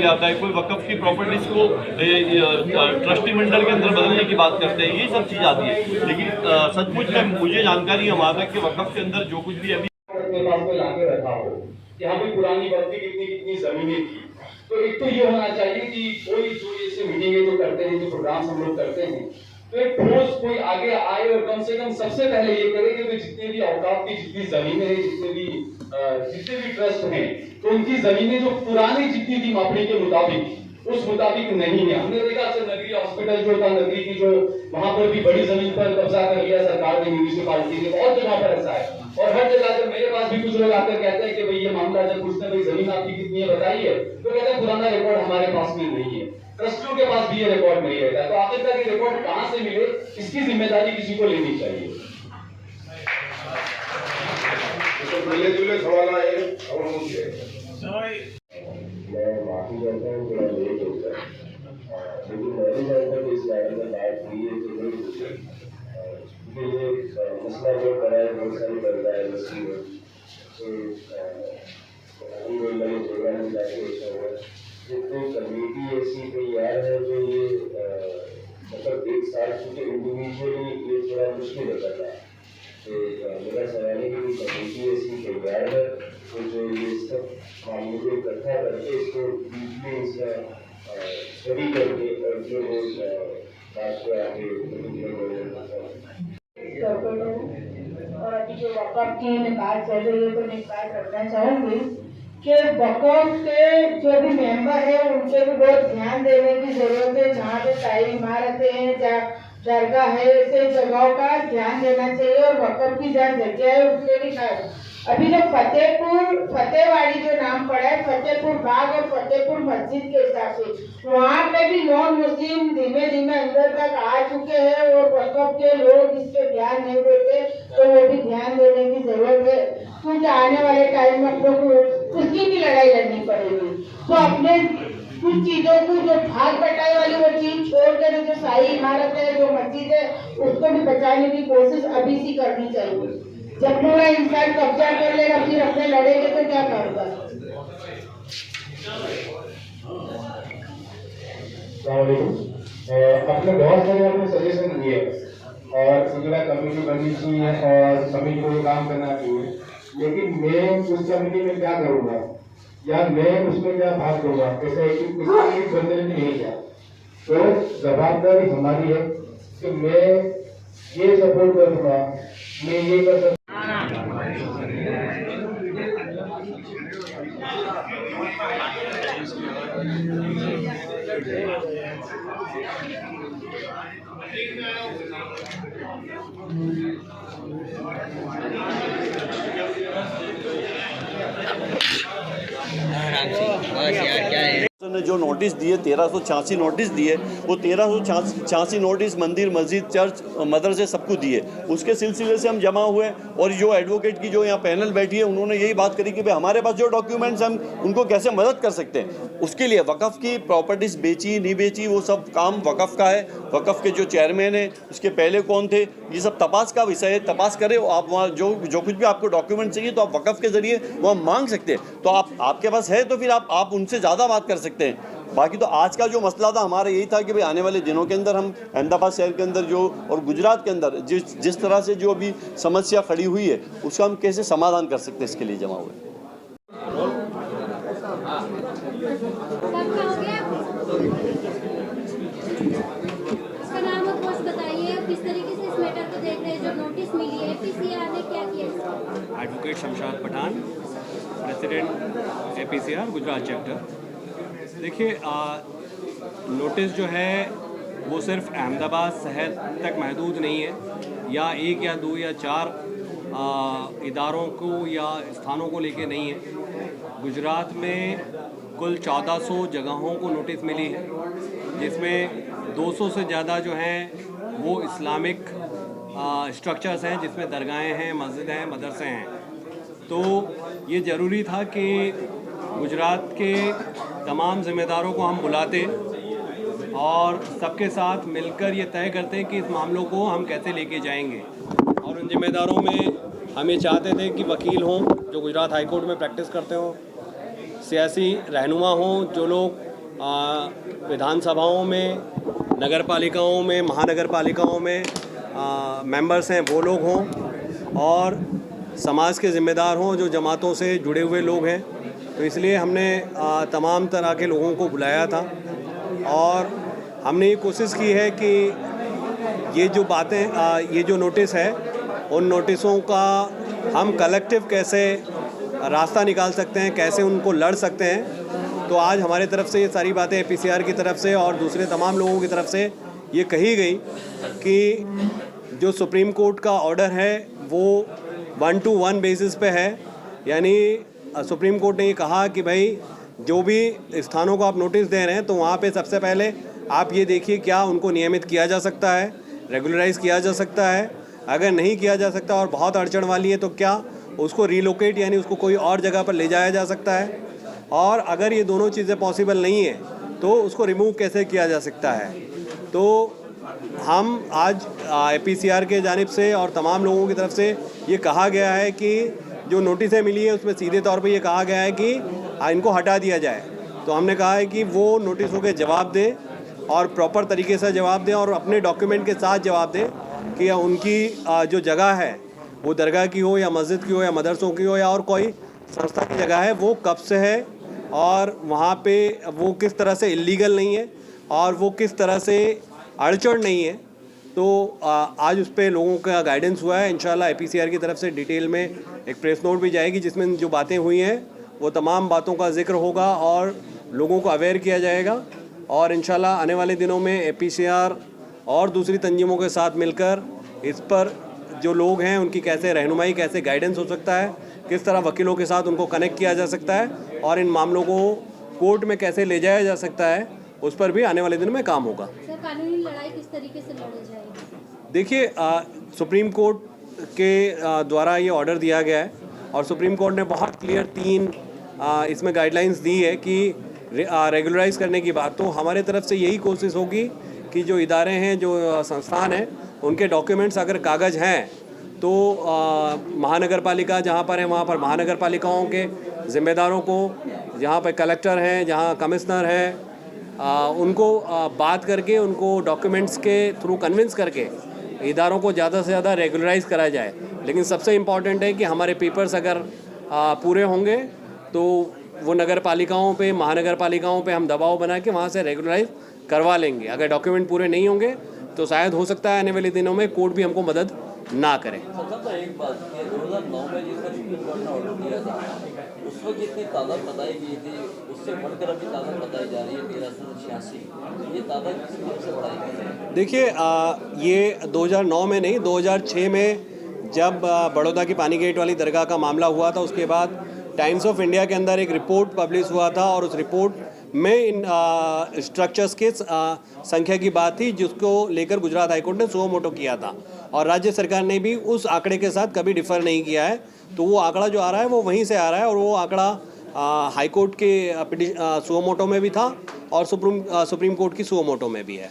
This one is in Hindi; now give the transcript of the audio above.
जाता है, कोई वक्फ की प्रॉपर्टीज को ट्रस्टी मंडल के अंदर बदलने की बात करते हैं, ये सब चीज़ आती है। लेकिन सचमुच में मुझे जानकारी है वहाँ तक कि वक्फ के अंदर जो कुछ भी अभी लाके रखा हो, यहाँ पे पुरानी बस्ती कितनी कितनी जमीनें थी, तो एक तो ये होना चाहिए कि कोई जो ऐसे मीटिंगें जो करते हैं, जो प्रोग्राम हम लोग करते हैं, तो एक ठोस कोई आगे आए और कम से कम सबसे पहले ये करे कि जितने भी औकाफ की जितनी जमीनें हैं, जितने भी ट्रस्ट हैं, तो उनकी जमीनें जो पुरानी जितनी थी मापनी के मुताबिक उस मुताबिक नहीं है। हमने देखा सर नगरी हॉस्पिटल जो था, नगरी की जो वहां पर भी बड़ी जमीन पर कब्जा कर लिया सरकार ने, म्यूनिसिपालिटी ने, बहुत जगह पर ऐसा है। और हर जगह से मेरे पास भी कुछ लोग आकर कहते हैं कि भाई ये मामला जब पूछते भाई जमीन आपकी कितनी है बताइए, तो कहते हैं पुराना रिकॉर्ड हमारे पास में नहीं है, ट्रस्टियों के पास भी ये रिकॉर्ड नहीं रहता। तो आखिरकार ये रिकॉर्ड कहां से मिले, इसकी जिम्मेदारी किसी को लेनी चाहिए। सवाल आए और मुझे मैं माफी चाहता हूँ, थोड़ा लेट हो गया, लेकिन मैंने जानता कि इस बारे में बात हुई है तो नहीं पूछे, क्योंकि ये मसला बहुत बड़ा है, बहुत सारी बनता है मस्ती में, तो मैंने प्रोग्राम में जाके देखा हुआ तो कमेटी ऐसी तैयार है जो ये मतलब एक साल क्योंकि इंडिविजुअली ये थोड़ा मुश्किल होता था, तो मेरा सवाल है कि कमेटी ऐसी तैयार है तो जो ये सब मामलों को इकट्ठा करके इसको डीपली इसका स्टडी करके और जो बात को आगे और अभी जो वक़्फ़ की निकाल चल रही है तो निकाल करना चाहूँगी कि वक़्फ़ के जो भी मेंबर है उनके भी बहुत ध्यान देने की जरूरत है। जहाँ पे सारी इमारतें हैं, जहाँ दरगाह है, ऐसे जगहों का ध्यान देना चाहिए और वक़्फ़ की जहाँ जगह है उसके भी खास। अभी जो फतेहवाड़ी जो नाम पड़ा है, फतेहपुर बाग और फतेहपुर मस्जिद के हिसाब से वहाँ पे भी नॉन मुस्लिम धीमे धीमे अंदर तक आ चुके हैं और वक़्फ़ के लोग इस पे ध्यान नहीं देते, तो वो भी ध्यान देने की जरूरत है, क्योंकि आने वाले टाइम में अपनों को उसकी भी लड़ाई लड़नी पड़ेगी। तो अपने कुछ चीजों को जो भाग बटाई वाली वो चीज छोड़ कर जो सारी इमारत है, जो मस्जिद है, उसको भी बचाने की कोशिश अभी से करनी चाहिए। जब पूरा इंसान कब्जा कर लेगा फिर अपने लड़ेंगे तो क्या करेगा। अपने बहुत सारे अपने सजेशन दिए और सिंगला कमेटी बननी चाहिए और कमेटी को काम करना चाहिए, लेकिन मैं उस कमेटी में क्या करूँगा या मैं उसमें क्या भाग दूंगा, ऐसा एक बंदे ने नहीं किया। तो जवाबदारी हमारी है कि मैं ये सपोर्ट करूँगा, मैं ये कर सकता ने जो नोटिस दिए 1386 नोटिस दिए, वो 1386 नोटिस मंदिर, मस्जिद, चर्च, मदरसे सबको दिए। उसके सिलसिले से हम जमा हुए और जो एडवोकेट की जो यहाँ पैनल बैठी है उन्होंने यही बात करी कि भाई हमारे पास जो डॉक्यूमेंट्स हम उनको कैसे मदद कर सकते हैं। उसके लिए वक़्फ़ की प्रॉपर्टीज़ बेची नहीं बेची वो सब काम वक़्फ़ का है। वक़्फ़ के जो चेयरमैन है उसके पहले कौन थे, ये सब तपास का विषय है, तपास करें। आप वहाँ जो कुछ भी आपको डॉक्यूमेंट चाहिए तो आप वक़्फ़ के ज़रिए वहाँ मांग सकते हैं। तो आपके पास है तो फिर आप उनसे ज़्यादा बात कर सकते हैं। बाकी तो आज का जो मसला था हमारा यही था कि भाई आने वाले दिनों के अंदर हम अहमदाबाद शहर के अंदर जो और गुजरात के अंदर जिस तरह से जो अभी समस्या खड़ी हुई है उसका हम कैसे समाधान कर सकते हैं, इसके लिए जमा हुए। इसका नाम और पोस्ट बताइए, किस तरीके से इस मैटर को देख रहे हैं, जो नोटिस मिली है एपीसीआर ने क्या किया। Advocate Shamshad Pathan, president APCR Gujarat chapter. देखिए, नोटिस जो है वो सिर्फ अहमदाबाद शहर तक महदूद नहीं है या एक या दो या चार इदारों को या स्थानों को लेके नहीं है। गुजरात में कुल 1400 जगहों को नोटिस मिली है, जिसमें 200 से ज़्यादा जो हैं वो इस्लामिक स्ट्रक्चर्स हैं, जिसमें दरगाहें हैं, मस्जिद हैं, मदरसे हैं। तो ये ज़रूरी था कि गुजरात के तमाम ज़िम्मेदारों को हम बुलाते और सबके साथ मिलकर ये तय करते हैं कि इस मामलों को हम कैसे लेके जाएंगे। और उन जिम्मेदारों में हम ये चाहते थे कि वकील हों जो गुजरात हाई कोर्ट में प्रैक्टिस करते हों, सियासी रहनुमा हों जो लोग विधानसभाओं में, नगर पालिकाओं में, महानगर पालिकाओं में मेंबर्स हैं वो लोग हों और समाज के ज़िम्मेदार हों जो जमातों से जुड़े हुए लोग हैं। तो इसलिए हमने तमाम तरह के लोगों को बुलाया था और हमने ये कोशिश की है कि ये जो बातें ये जो नोटिस है उन नोटिसों का हम कलेक्टिव कैसे रास्ता निकाल सकते हैं, कैसे उनको लड़ सकते हैं। तो आज हमारे तरफ से ये सारी बातें APCR की तरफ से और दूसरे तमाम लोगों की तरफ से ये कही गई कि जो सुप्रीम कोर्ट का ऑर्डर है वो 1-to-1 बेसिस पे है, यानी सुप्रीम कोर्ट ने ये कहा कि भाई जो भी स्थानों को आप नोटिस दे रहे हैं तो वहाँ पे सबसे पहले आप ये देखिए क्या उनको नियमित किया जा सकता है, रेगुलराइज किया जा सकता है। अगर नहीं किया जा सकता और बहुत अड़चन वाली है तो क्या उसको रिलोकेट यानी उसको कोई और जगह पर ले जाया जा सकता है, और अगर ये दोनों चीज़ें पॉसिबल नहीं है तो उसको रिमूव कैसे किया जा सकता है। तो हम आज APCR के जानिब से और तमाम लोगों की तरफ से ये कहा गया है कि जो नोटिसें मिली है उसमें सीधे तौर पे ये कहा गया है कि इनको हटा दिया जाए। तो हमने कहा है कि वो नोटिसों के जवाब दें और प्रॉपर तरीके से जवाब दें और अपने डॉक्यूमेंट के साथ जवाब दें कि उनकी जो जगह है वो दरगाह की हो या मस्जिद की हो या मदरसों की हो या और कोई संस्था की जगह है वो कब से है और वहाँ पे वो किस तरह से इलीगल नहीं है और वो किस तरह से अड़चन नहीं है। तो आज उस पर लोगों का गाइडेंस हुआ है। इंशाल्लाह APCR की तरफ से डिटेल में एक प्रेस नोट भी जाएगी जिसमें जो बातें हुई हैं वो तमाम बातों का जिक्र होगा और लोगों को अवेयर किया जाएगा। और इंशाल्लाह आने वाले दिनों में APCR और दूसरी तंजीमों के साथ मिलकर इस पर जो लोग हैं उनकी कैसे रहनुमाई, कैसे गाइडेंस हो सकता है, किस तरह वकीलों के साथ उनको कनेक्ट किया जा सकता है और इन मामलों को कोर्ट में कैसे ले जाया जा सकता है, उस पर भी आने वाले दिन में काम होगा। सर, कानूनी लड़ाई किस तरीके से लड़ी जाएगी? देखिए, सुप्रीम कोर्ट के द्वारा ये ऑर्डर दिया गया है और सुप्रीम कोर्ट ने बहुत क्लियर 3 इसमें गाइडलाइंस दी है कि रेगुलराइज करने की बात। तो हमारे तरफ से यही कोशिश होगी कि जो इदारे हैं, जो संस्थान हैं, उनके डॉक्यूमेंट्स अगर कागज़ हैं तो महानगर पालिका जहाँ पर है वहाँ पर महानगर पालिकाओं के ज़िम्मेदारों को, जहाँ पर कलेक्टर हैं, जहाँ कमिश्नर है, उनको बात करके उनको डॉक्यूमेंट्स के थ्रू कन्विंस करके इदारों को ज़्यादा से ज़्यादा रेगुलराइज कराया जाए। लेकिन सबसे इम्पॉर्टेंट है कि हमारे पेपर्स अगर पूरे होंगे तो वो नगर पालिकाओं पे, महानगर पालिकाओं पे हम दबाव बना के वहाँ से रेगुलराइज करवा लेंगे। अगर डॉक्यूमेंट पूरे नहीं होंगे तो शायद हो सकता है आने वाले दिनों में कोर्ट भी हमको मदद ना करे। एक बात, 2009 में जिसका सुप्रीम कोर्ट ने ऑर्डर दिया था उस वक्त जितनी तादाद बताई गई थी उससे बढ़कर अभी तादाद बताई जा रही है 1386। ये तादाद किस तरह से बढ़ाई गई है? देखिए, ये 2009 में नहीं, 2006 में जब बड़ौदा की पानी गेट वाली दरगाह का मामला हुआ था उसके बाद टाइम्स ऑफ इंडिया के अंदर एक रिपोर्ट पब्लिश हुआ था और उस रिपोर्ट में इन स्ट्रक्चर्स के संख्या की बात थी जिसको लेकर गुजरात हाईकोर्ट ने सुओ मोटो किया था और राज्य सरकार ने भी उस आंकड़े के साथ कभी डिफर नहीं किया है। तो वो आंकड़ा जो आ रहा है वो वहीं से आ रहा है और वो आंकड़ा हाईकोर्ट के सुओ मोटो में भी था और सुप्रीम कोर्ट की सुओ मोटो में भी है।